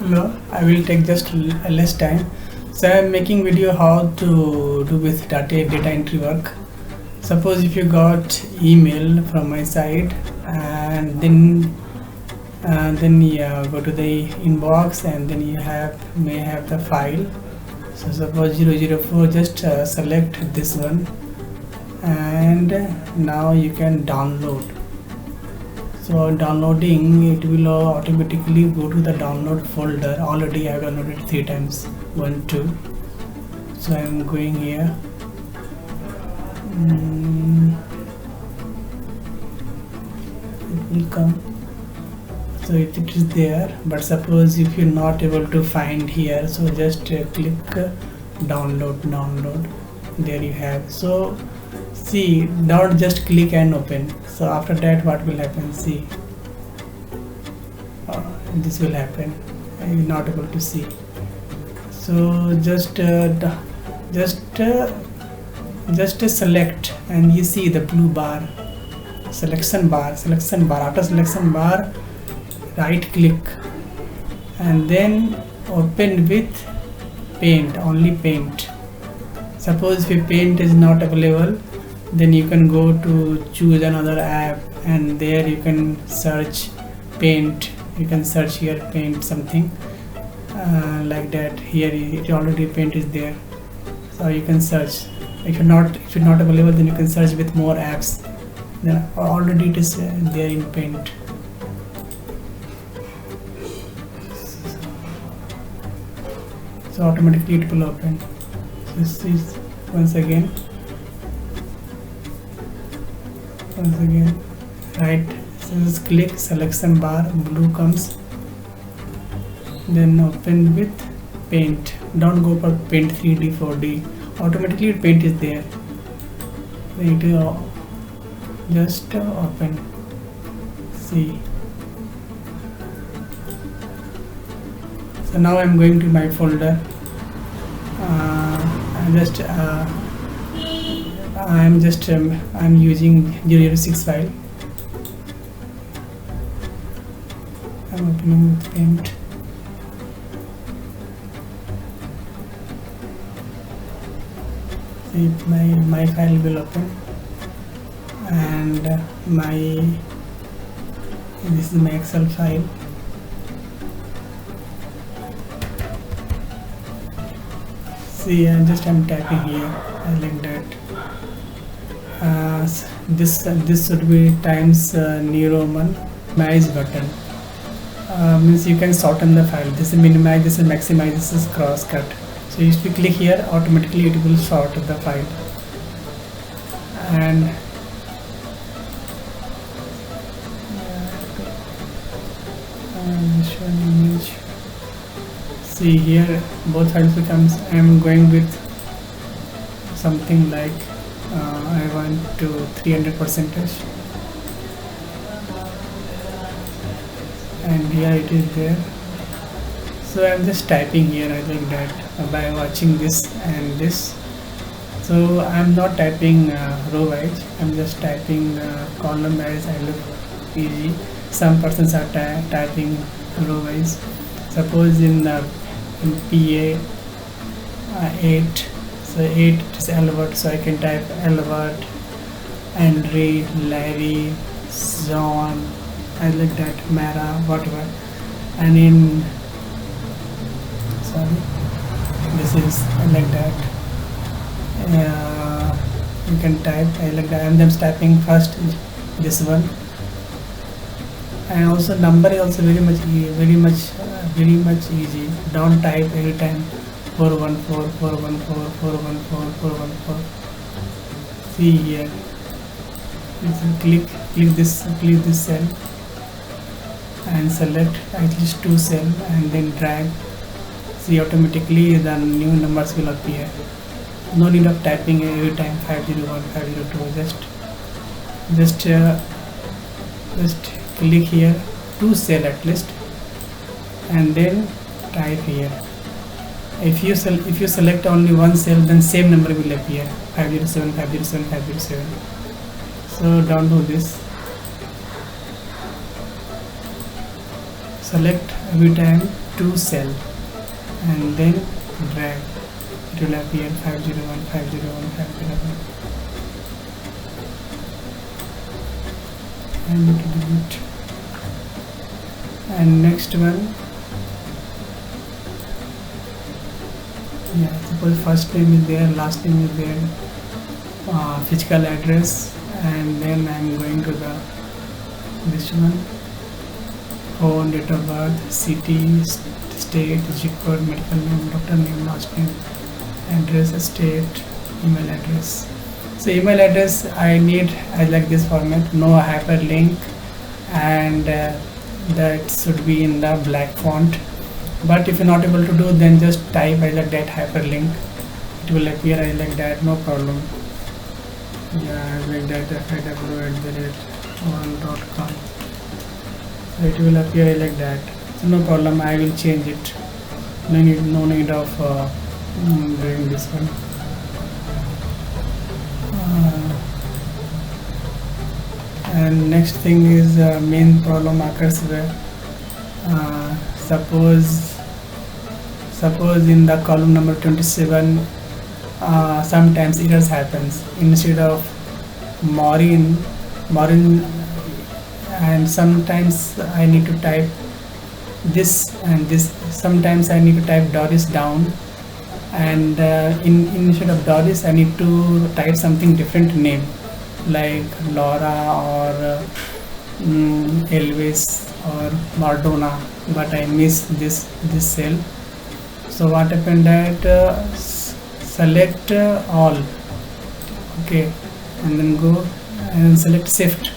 No, I will take just less time. So I am making video how to do with data entry work. Suppose if you got email from my side, and then go to the inbox, and then you may have the file. So suppose 004, just select this one, and now you can download. So downloading, it will automatically go to the download folder. Already I have downloaded 3 times, 1 2. So I am going here. It will come. So it is there, but suppose if you're not able to find here, so just click download. There you have. So see, don't just click and open. So after that, what will happen? See, this will happen. I'm not able to see. So just select, and you see the blue bar, selection bar. After selection bar, right click, and then open with paint, only paint. Suppose if paint is not available, then you can go to choose another app, and there you can search paint. You can search here paint something like that. Here it already paint is there, so you can search. If you're not available, then you can search with more apps. Then already it is there in paint. So automatically it will open. So this is once again, right. So just click selection bar, blue comes, then open with paint. Don't go for paint 3D 4D. Automatically paint is there. Then it will just open. See. So now I'm going to my folder. I'm using 006 file. I'm opening with paint. See, my file will open, and this is my Excel file. See, I'm typing here. I like that. This should be times New Roman minimize button. Means you can shorten the file. This is minimize, this is maximize, this is cross cut. So if you click here, automatically it will sort the file. And show an image. See here, both files becomes. I am going with something like I want to 300%, and here it is there. So I am just typing here. I think that by watching this and this. So I am not typing row wise. I am just typing column wise. I look easy. Some persons are typing row wise. Suppose in PA 8, so 8 is Albert, so I can type Albert, Andre, Larry, John, I like that, Mara, whatever. And in this is I like that. You can type. I like that. I'm just typing first this one. And also number is also very much easy. Don't type every time 414 414 414 414. See here, click this cell and select at least 2 cell, and then drag. See, automatically the new numbers will appear. No need of typing every time 501 502. Just click here 2 cell at least, and then type here. If you select only one cell, then same number will appear, 507 507 507. So don't do this. select every time 2 cell and then drag. It will appear 501 501 501 and it will delete. And next one, yeah, suppose first name is there, last name is there, physical address, and then I am going to the this one, phone, date of birth, city, state, zip code, medical name, doctor name, last name, address, state, email address. So email address I need, I like this format, no hyperlink, and that should be in the black font. But if you're not able to do, then just type I like that hyperlink, it will appear I like that, no problem. Yeah, I like that fiw@1.com. So it will appear like that, so no problem, I will change it. No need of doing this one. And next thing is main problem occurs where suppose in the column number 27 sometimes errors happens. Instead of Maureen, and sometimes I need to type this and this, sometimes I need to type Doris down, and instead of Doris I need to type something different name like Laura or Elvis or Mardona, but I missed this cell. So what happened that select all, okay, and then go and select shift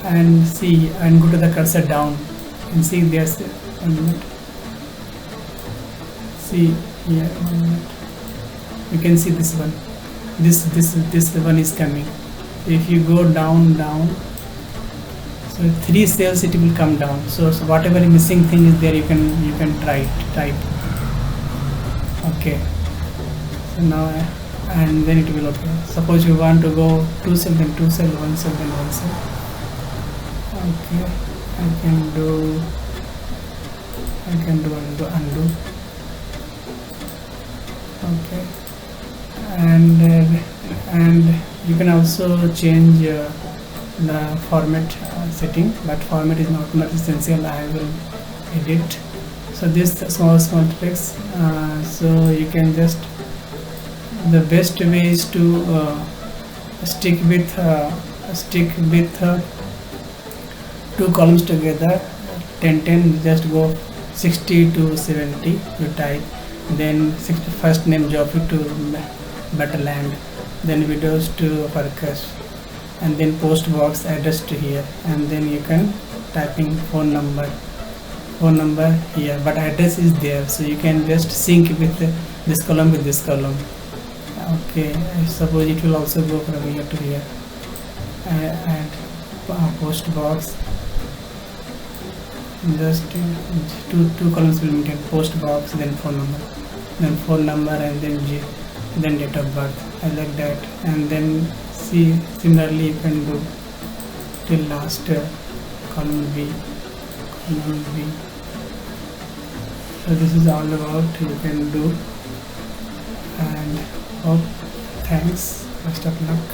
and see, and go to the cursor down and see there's 1 minute. See here, 1 minute. You can see this one. This one is coming. If you go down, so 3 cells it will come down. So whatever missing thing is there, you can type. Okay. So now, and then it will appear. Suppose you want to go 2 cell, then 2 cell, 1 cell, then 1 cell. Okay. I can do undo. Okay. And you can also change the format setting, but format is not much essential, I will edit. So this small tricks, so you can just, the best way is to stick with 2 columns together, 10 just go 60 to 70 you type, then 60 first name Joffrey to Butterland, then videos to Farkas, and then post box address to here, and then you can typing phone number here, but address is there, so you can just sync with this column with this column. Okay, I suppose it will also go from here to here, and post box, just two columns will maintain, post box, then phone number, and then date of birth. I like that. And then see, similarly you can do till last column B. So this is all about you can do, and hope, thanks, best of luck.